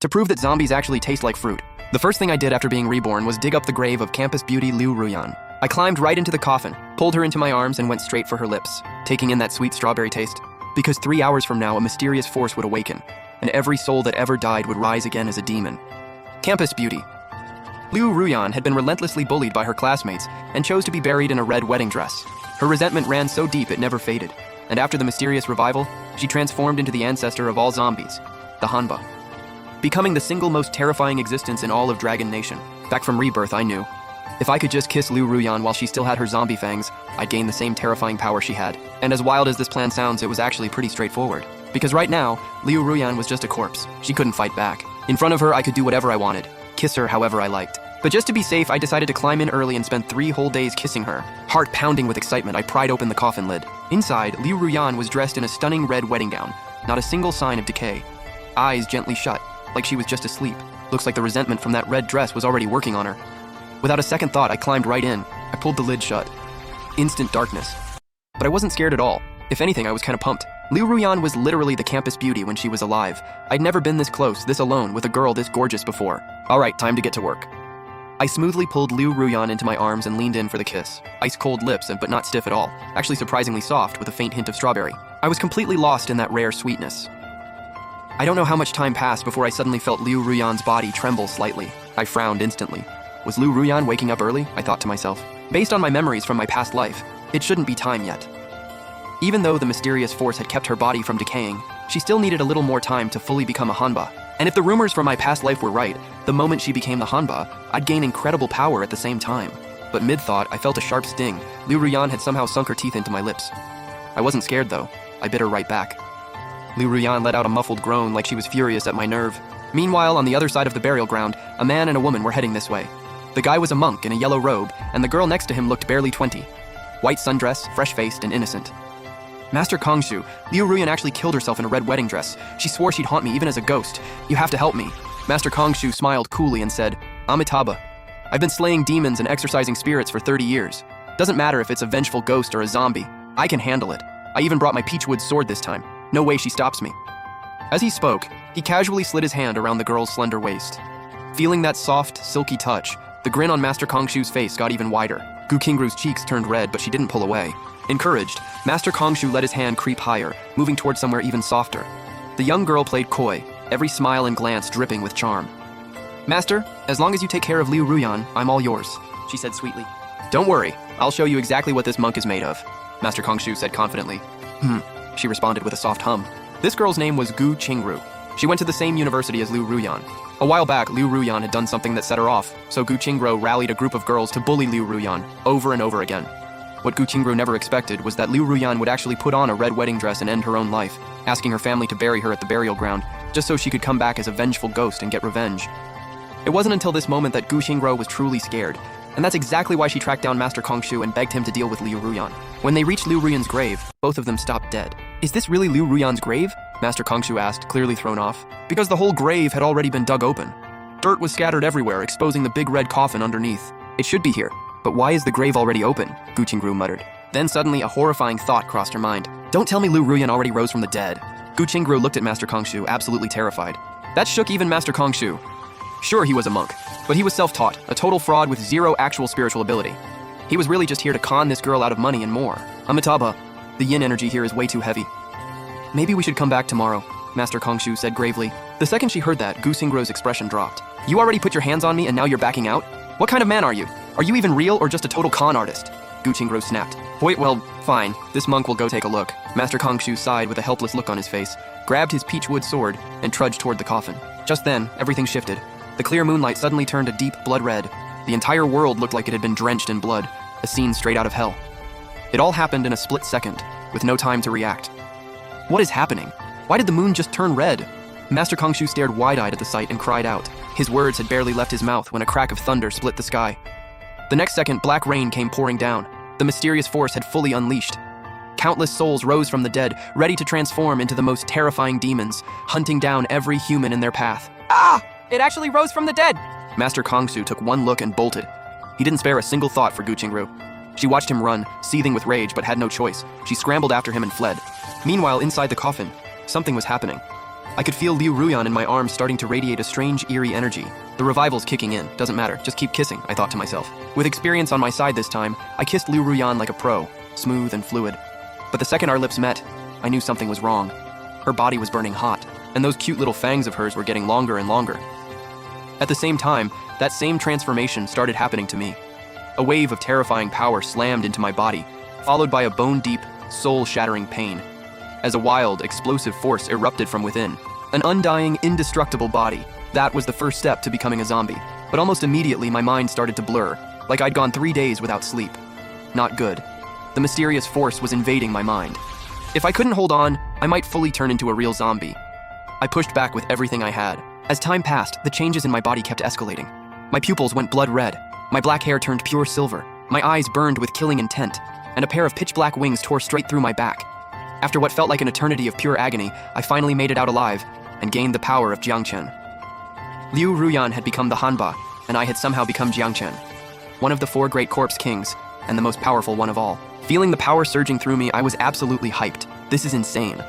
to prove that zombies actually taste like fruit. The first thing I did after being reborn was dig up the grave of campus beauty Liu Ruyan. I climbed right into the coffin, pulled her into my arms, and went straight for her lips, taking in that sweet strawberry taste. Because 3 hours from now, a mysterious force would awaken, and every soul that ever died would rise again as a demon. Campus beauty. Liu Ruyan had been relentlessly bullied by her classmates and chose to be buried in a red wedding dress. Her resentment ran so deep it never faded, and after the mysterious revival, she transformed into the ancestor of all zombies, the Hanba. Becoming the single most terrifying existence in all of Dragon Nation. Back from rebirth, I knew. If I could just kiss Liu Ruyan while she still had her zombie fangs, I'd gain the same terrifying power she had. And as wild as this plan sounds, it was actually pretty straightforward. Because right now, Liu Ruyan was just a corpse. She couldn't fight back. In front of her, I could do whatever I wanted, kiss her however I liked. But just to be safe, I decided to climb in early and spend 3 whole days kissing her. Heart pounding with excitement, I pried open the coffin lid. Inside, Liu Ruyan was dressed in a stunning red wedding gown, not a single sign of decay. Eyes gently shut, like she was just asleep. Looks like the resentment from that red dress was already working on her. Without a second thought, I climbed right in. I pulled the lid shut. Instant darkness. But I wasn't scared at all. If anything, I was kind of pumped. Liu Ruyan was literally the campus beauty when she was alive. I'd never been this close, this alone, with a girl this gorgeous before. Alright, time to get to work. I smoothly pulled Liu Ruyan into my arms and leaned in for the kiss. Ice-cold lips, but not stiff at all. Actually surprisingly soft, with a faint hint of strawberry. I was completely lost in that rare sweetness. I don't know how much time passed before I suddenly felt Liu Ruyan's body tremble slightly. I frowned instantly. Was Liu Ruyan waking up early? I thought to myself. Based on my memories from my past life, it shouldn't be time yet. Even though the mysterious force had kept her body from decaying, she still needed a little more time to fully become a Hanba. And if the rumors from my past life were right, the moment she became the Hanba, I'd gain incredible power at the same time. But mid-thought, I felt a sharp sting. Liu Ruyan had somehow sunk her teeth into my lips. I wasn't scared though. I bit her right back. Liu Ruyan let out a muffled groan like she was furious at my nerve. Meanwhile, on the other side of the burial ground, a man and a woman were heading this way. The guy was a monk in a yellow robe, and the girl next to him looked barely 20. White sundress, fresh-faced, and innocent. Master Kongshu, Liu Ruyan actually killed herself in a red wedding dress. She swore she'd haunt me even as a ghost. You have to help me. Master Kongshu smiled coolly and said, Amitabha, I've been slaying demons and exorcising spirits for 30 years. Doesn't matter if it's a vengeful ghost or a zombie. I can handle it. I even brought my peachwood sword this time. No way she stops me. As he spoke, he casually slid his hand around the girl's slender waist. Feeling that soft, silky touch, the grin on Master Kongshu's face got even wider. Gu Qingru's cheeks turned red, but she didn't pull away. Encouraged, Master Kongshu let his hand creep higher, moving toward somewhere even softer. The young girl played coy, every smile and glance dripping with charm. Master, as long as you take care of Liu Ruyan, I'm all yours, she said sweetly. Don't worry, I'll show you exactly what this monk is made of, Master Kongshu said confidently. She responded with a soft hum. This girl's name was Gu Qingru. She went to the same university as Liu Ruyan. A while back, Liu Ruyan had done something that set her off, so Gu Qingru rallied a group of girls to bully Liu Ruyan over and over again. What Gu Qingru never expected was that Liu Ruyan would actually put on a red wedding dress and end her own life, asking her family to bury her at the burial ground, just so she could come back as a vengeful ghost and get revenge. It wasn't until this moment that Gu Qingru was truly scared, and that's exactly why she tracked down Master Kongshu and begged him to deal with Liu Ruyan. When they reached Liu Ruyan's grave, both of them stopped dead. Is this really Liu Ruyan's grave? Master Kongshu asked, clearly thrown off. Because the whole grave had already been dug open. Dirt was scattered everywhere, exposing the big red coffin underneath. It should be here, but why is the grave already open? Gu Qingru muttered. Then suddenly a horrifying thought crossed her mind. Don't tell me Liu Ruyan already rose from the dead. Gu Qingru looked at Master Kongshu, absolutely terrified. That shook even Master Kongshu. Sure, he was a monk, but he was self-taught, a total fraud with zero actual spiritual ability. He was really just here to con this girl out of money and more. Amitabha, the yin energy here is way too heavy. Maybe we should come back tomorrow, Master Kongshu said gravely. The second she heard that, Gu Qingru's expression dropped. You already put your hands on me and now you're backing out? What kind of man are you? Are you even real or just a total con artist? Gu Qingru snapped. Wait, well, fine. This monk will go take a look. Master Kongshu sighed with a helpless look on his face, grabbed his peachwood sword, and trudged toward the coffin. Just then, everything shifted. The clear moonlight suddenly turned a deep blood red. The entire world looked like it had been drenched in blood, a scene straight out of hell. It all happened in a split second, with no time to react. What is happening? Why did the moon just turn red? Master Kongshu stared wide-eyed at the sight and cried out. His words had barely left his mouth when a crack of thunder split the sky. The next second, black rain came pouring down. The mysterious force had fully unleashed. Countless souls rose from the dead, ready to transform into the most terrifying demons, hunting down every human in their path. Ah! It actually rose from the dead! Master Kongshu took one look and bolted. He didn't spare a single thought for Gu Qingru. She watched him run, seething with rage, but had no choice. She scrambled after him and fled. Meanwhile, inside the coffin, something was happening. I could feel Liu Ruyan in my arms starting to radiate a strange, eerie energy. The revival's kicking in, doesn't matter, just keep kissing, I thought to myself. With experience on my side this time, I kissed Liu Ruyan like a pro, smooth and fluid. But the second our lips met, I knew something was wrong. Her body was burning hot, and those cute little fangs of hers were getting longer and longer. At the same time, that same transformation started happening to me. A wave of terrifying power slammed into my body, followed by a bone-deep, soul-shattering pain, as a wild, explosive force erupted from within. An undying, indestructible body. That was the first step to becoming a zombie. But almost immediately, my mind started to blur, like I'd gone 3 days without sleep. Not good. The mysterious force was invading my mind. If I couldn't hold on, I might fully turn into a real zombie. I pushed back with everything I had. As time passed, the changes in my body kept escalating. My pupils went blood red. My black hair turned pure silver. My eyes burned with killing intent, and a pair of pitch-black wings tore straight through my back. After what felt like an eternity of pure agony, I finally made it out alive and gained the power of Jiangchen. Liu Ruyan had become the Hanba, and I had somehow become Jiangchen, one of the 4 great corpse kings, and the most powerful one of all. Feeling the power surging through me, I was absolutely hyped. This is insane.